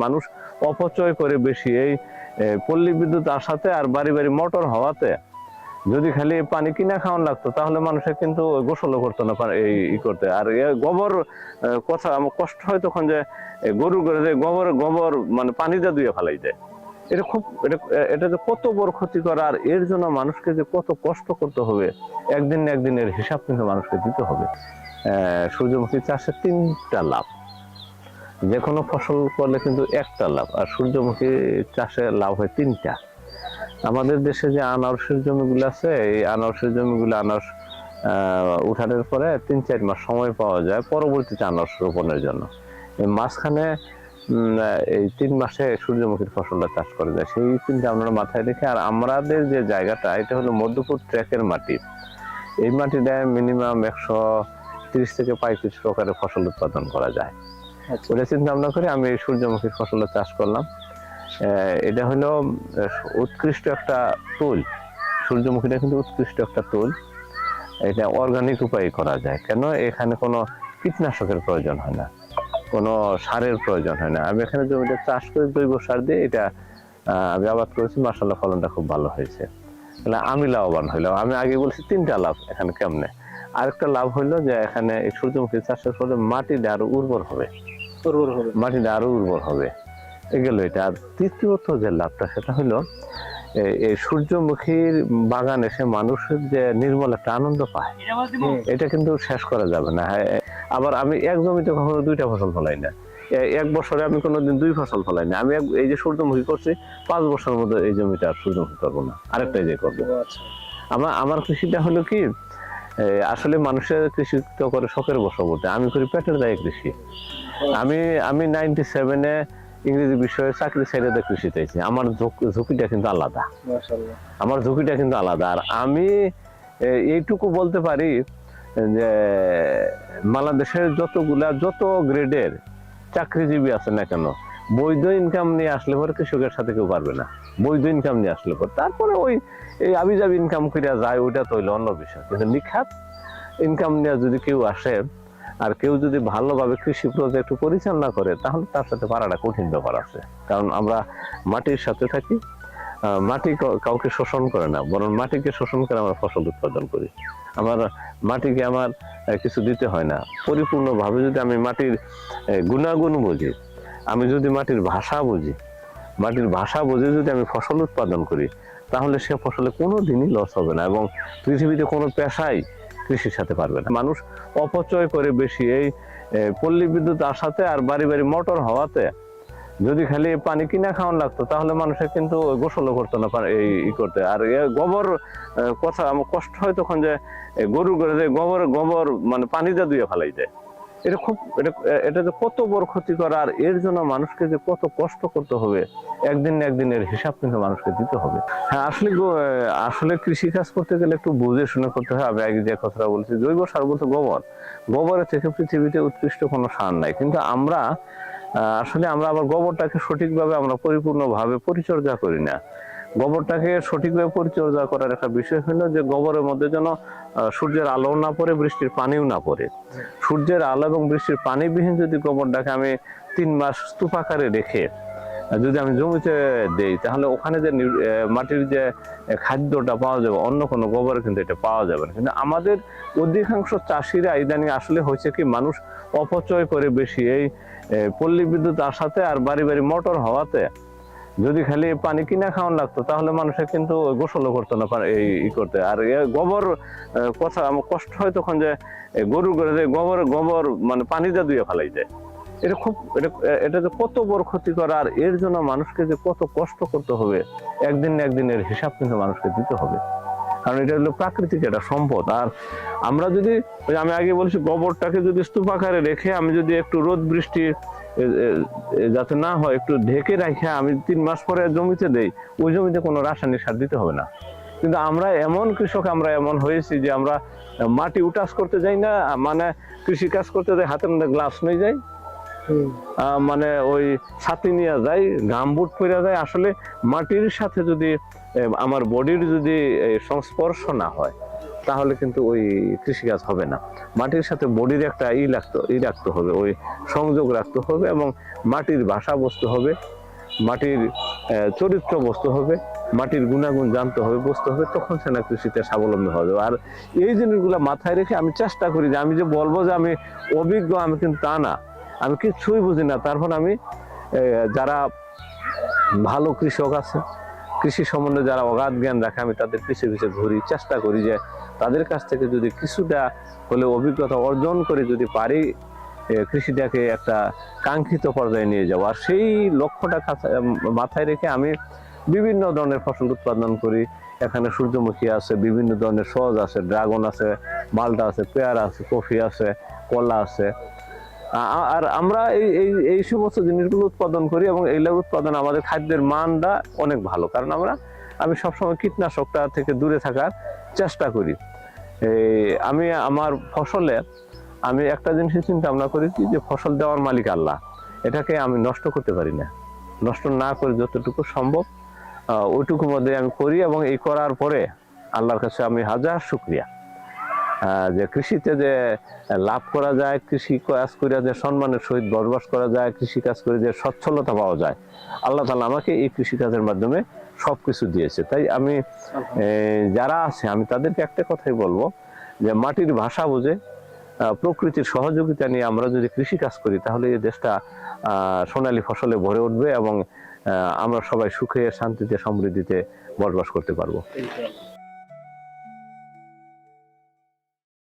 মানুষ অপচয় করে বেশি এই পল্লী বিদ্যুৎ আসাতে আর বাড়ি বাড়ি মোটর হওয়াতে যদি খালি পানি কিনা খাওয়ান লাগতো তাহলে মানুষের কিন্তু গোসলও করতো না এই করতে। আর গোবর কথা আমার কষ্ট হয় তখন যে গরু করে যে গোবর মানে পানিতে ধুয়ে ফেলাই দেয়। এটা খুব এটা যে কত বড় ক্ষতিকর, আর এর জন্য মানুষকে যে কত কষ্ট করতে হবে একদিন না একদিনের হিসাব কিন্তু মানুষকে দিতে হবে। সূর্যমুখী চাষে 3টা লাভ, যে কোনো ফসল করলে কিন্তু একটা লাভ, আর সূর্যমুখী চাষে লাভ হয় 3টা। আমাদের দেশে যে আনারসের জমিগুলো আছে, এই আনারসের জমিগুলো আনারস উঠানোর পরে 3-4 মাস সময় পাওয়া যায় পরবর্তীতে আনারস রোপণের জন্য। এই মাঝখানে এই 3 মাসে সূর্যমুখীর ফসলটা চাষ করা যায়, সেই চিন্তা আমরা মাথায় রেখে। আর আমাদের যে জায়গাটা, এটা হলো মধ্যপুর ট্র্যাকের মাটি। এই মাটিটা মিনিমাম 130 থেকে 35 প্রকারের ফসল উৎপাদন করা যায়। ওটা চিন্তা ভাবনা করে আমি এই সূর্যমুখীর ফসলের চাষ করলাম। এটা হলো উৎকৃষ্ট একটা তুল। সূর্যমুখীটা কিন্তু উৎকৃষ্ট একটা তুল। এটা অর্গানিক উপায়ে করা যায়। কেন? এখানে কোনো কীটনাশকের প্রয়োজন হয় না, কোনো সারের প্রয়োজন হয় না। আমি এখানে জমিটা চাষ করে জৈব সার দিয়ে এটা আমি আবাদ করেছি, মাশাআল্লাহ ফলনটা খুব ভালো হয়েছে। তাহলে আমি লাভবান হইলাম। আমি আগে বলছি 3টা লাভ এখানে কেমনে। আরেকটা লাভ হইলো যে এখানে এই সূর্যমুখী চাষের ফলে মাটিটা আরো উর্বর হবে, মাটিটা আরো উর্বর হবে। এগুলো এটা। আর তৃতীয়ত যে লাভটা, সেটা হলো এই সূর্যমুখীর বাগান এসে মানুষের যে নির্মল একটা আনন্দ পায়, এটা কিন্তু শেষ করা যাবে না। আবার আমি এক জমিতে কখনো 2টা ফসল ফলাই না, এক বছরে আমি কোনোদিন 2 ফসল ফলাই না। আমি এই যে সূর্যমুখী করছি, 5 বছরের মধ্যে এই জমিটা আর সূর্যমুখী করবো না, আরেকটা যে করবো। আমার কৃষিটা হলো কি, আসলে মানুষের কৃষি তো করে শখের বশবর্তী, আমি করি পেটের দায়ে কৃষি। আমি 97-এ ইংরেজি বিষয়ে চাকরি ছেড়ে দিয়ে কৃষি চাইছি। আমার ঝুঁকিটা কিন্তু আলাদা, আমার ঝুঁকিটা কিন্তু আলাদা। আর আমি এইটুকু বলতে পারি যে বাংলাদেশের যত গ্রেডের চাকরিজীবী আছে না কেন, বৈধ ইনকাম নিয়ে আসলে পরে কৃষকের সাথে কেউ পারবে না। বৈধ ইনকাম নিয়ে আসলে পরে তারপরে ওই এই আবিজাবি ইনকাম করে যায়, ওইটা তো হইলো অন্য বিষয়। কিন্তু নিখাত ইনকাম নিয়ে যদি কেউ আসে, আর কেউ যদি ভালোভাবে কৃষি প্রজেক্ট পরিচালনা করে, তাহলে তার সাথে পারাটা কঠিন ব্যাপার আছে। কারণ আমরা মাটির সাথে থাকি, মাটি কাউকে শোষণ করে না, বরং মাটিকে শোষণ করে আমরা ফসল উৎপাদন করি। আমার মাটিকে আমার কিছু দিতে হয় না। পরিপূর্ণভাবে যদি আমি মাটির গুণাগুণ বুঝি, আমি যদি মাটির ভাষা বুঝি যদি আমি ফসল উৎপাদন করি, তাহলে সে ফসলে কোনো দিনই লস হবে না, এবং পৃথিবীতে কোনো পেশাই কৃষির সাথে পারবে না। মানুষ অপচয় করে বেশি এই পল্লী বিদ্যুৎ আসাতে আর বাড়ি বাড়ি মোটর হওয়াতে যদি খালি পানি কিনা খাওয়ান লাগতো তাহলে মানুষের কিন্তু গোসলও করতো না এই করতে। আর গোবর কথা আমার কষ্ট হয় তখন যে গরু করে যে গোবর মানে পানিতে ধুয়ে ফেলাই দেয়। এটা যে কত বড় ক্ষতিকর, আর এর জন্য মানুষকে যে কত কষ্ট করতে হবে একদিন না একদিনের হিসাব কিন্তু মানুষকে দিতে হবে। হ্যাঁ, আসলে কৃষি কাজ করতে গেলে একটু বুঝে শুনে করতে হয়। আমি আগে যে কথাটা বলছি, জৈব সার বলতে গোবরের থেকে পৃথিবীতে উৎকৃষ্ট কোনো সার নাই। কিন্তু আমরা আবার গোবরটাকে সঠিকভাবে আমরা পরিপূর্ণভাবে পরিচর্যা করি না। গোবরটাকে সঠিকভাবে পরিচর্যা করার একটা বিষয় হলো যে গোবরের মধ্যে যেন সূর্যের আলো না পড়ে, বৃষ্টির পানিও না পড়ে। সূর্যের আলো এবং বৃষ্টির পানিবিহীন যদি গোবরটাকে আমি 3 মাস স্তূপ আকারে রেখে যদি আমি জমিতে দেই, তাহলে ওখানে যে মাটির যে খাদ্যটা পাওয়া যাবে, অন্য কোনো গোবরে কিন্তু এটা পাওয়া যাবে না। কিন্তু আমাদের অধিকাংশ চাষিরা ইদানিং আসলে হয়েছে কি, মানুষ অপচয় করে বেশি এই পল্লী বিদ্যুৎ আসাতে আর বাড়ি বাড়ি মোটর হওয়াতে যদি খালি পানি কিনা খাওয়ান লাগতো তাহলে মানুষের কিন্তু গোসলও করতো না এই করতে। আর গোবর কথা আমার কষ্ট হয় তখন যে গরু করে যে গোবর মানে পানিতে ধুয়ে ফেলাই দেয়। এটা যে কত বড় ক্ষতিকর, আর এর জন্য মানুষকে যে কত কষ্ট করতে হবে একদিন না একদিনের হিসাব কিন্তু মানুষকে দিতে হবে। কারণ এটা হলো প্রাকৃতিক একটা সম্পদ। আর আমরা যদি আমি আগে বলছি, গোবরটাকে যদি স্তূপ আকারে রেখে আমি যদি একটু রোদ বৃষ্টি যাতে না হয় একটু ঢেকে রাখে আমি 3 মাস পরে জমিতে দেই, ওই জমিতে কোনো রাসায়নিক সার দিতে হবে না। কিন্তু আমরা এমন কৃষক, আমরা এমন হয়েছি যে আমরা মাটি উঠাস করতে যাই না, মানে কৃষি কাজ করতে যাই হাতের মধ্যে গ্লাভস নিয়ে যাই, মানে ওই ছাতি নিয়ে যায়, গামবুট পরে যায়। আসলে মাটির সাথে যদি আমার বডির যদি সংস্পর্শ না হয়, তাহলে কিন্তু ওই কৃষিকাজ হবে না। মাটির সাথে বডির একটা রাখতে হবে, ওই সংযোগ রাখতে হবে, এবং মাটির ভাষা বুঝতে হবে, মাটির চরিত্র বুঝতে হবে, মাটির গুণাগুণ জানতে হবে, বুঝতে হবে, তখন সে না কৃষিতে স্বাবলম্বী হবে। আর এই জিনিসগুলো মাথায় রেখে আমি চেষ্টা করি যে আমি যে বলবো যে আমি অভিজ্ঞ, আমি কিন্তু তা না, আমি কিছুই বুঝি না। তারপর আমি যারা ভালো কৃষক আছে, কৃষি সম্বন্ধে যারা অগাধ জ্ঞান রাখে, আমি তাদের পিছিয়ে পিছিয়ে ঘুরি, চেষ্টা করি যে তাদের কাছ থেকে যদি কিছুটা হলে অভিজ্ঞতা অর্জন করে যদি পারি কৃষিটাকে একটা কাঙ্ক্ষিত পর্যায়ে নিয়ে যাবো। আর সেই লক্ষ্যটা মাথায় রেখে আমি বিভিন্ন ধরনের ফসল উৎপাদন করি। এখানে সূর্যমুখী আছে, বিভিন্ন ধরনের সহজ আছে, ড্রাগন আছে, মালটা আছে, পেয়ারা আছে, কফি আছে, কলা আছে। আর আমরা এই সমস্ত জিনিসগুলো উৎপাদন করি, এবং এইগুলো উৎপাদন আমাদের খাদ্যের মানটা অনেক ভালো, কারণ আমি সবসময় কীটনাশকটা থেকে দূরে থাকার চেষ্টা করি। আমি আমার ফসলে আমি একটা জিনিস চিন্তা ভাবনা করি কি, যে ফসল দেওয়ার মালিক আল্লাহ, এটাকে আমি নষ্ট করতে পারি না। নষ্ট না করে যতটুকু সম্ভব ওইটুকুর মধ্যে আমি করি, এবং এই করার পরে আল্লাহর কাছে আমি হাজার শুকরিয়া যে কৃষিতে যে লাভ করা যায়, কৃষি কাজ করে যে সম্মানের সহিত বসবাস করা যায়, কৃষি কাজ করে যে সচ্ছলতা পাওয়া যায়, আল্লাহ তাআলা আমাকে এই কৃষি কাজের মাধ্যমে সবকিছু দিয়েছে। তাই আমি যারা আছে আমি তাদেরকে একটা কথাই বলবো, যে মাটির ভাষা বুঝে প্রকৃতির সহযোগিতা নিয়ে আমরা যদি কৃষি কাজ করি, তাহলে এই দেশটা সোনালী ফসলে ভরে উঠবে, এবং আমরা সবাই সুখে, শান্তিতে, সমৃদ্ধিতে বসবাস করতে পারবো।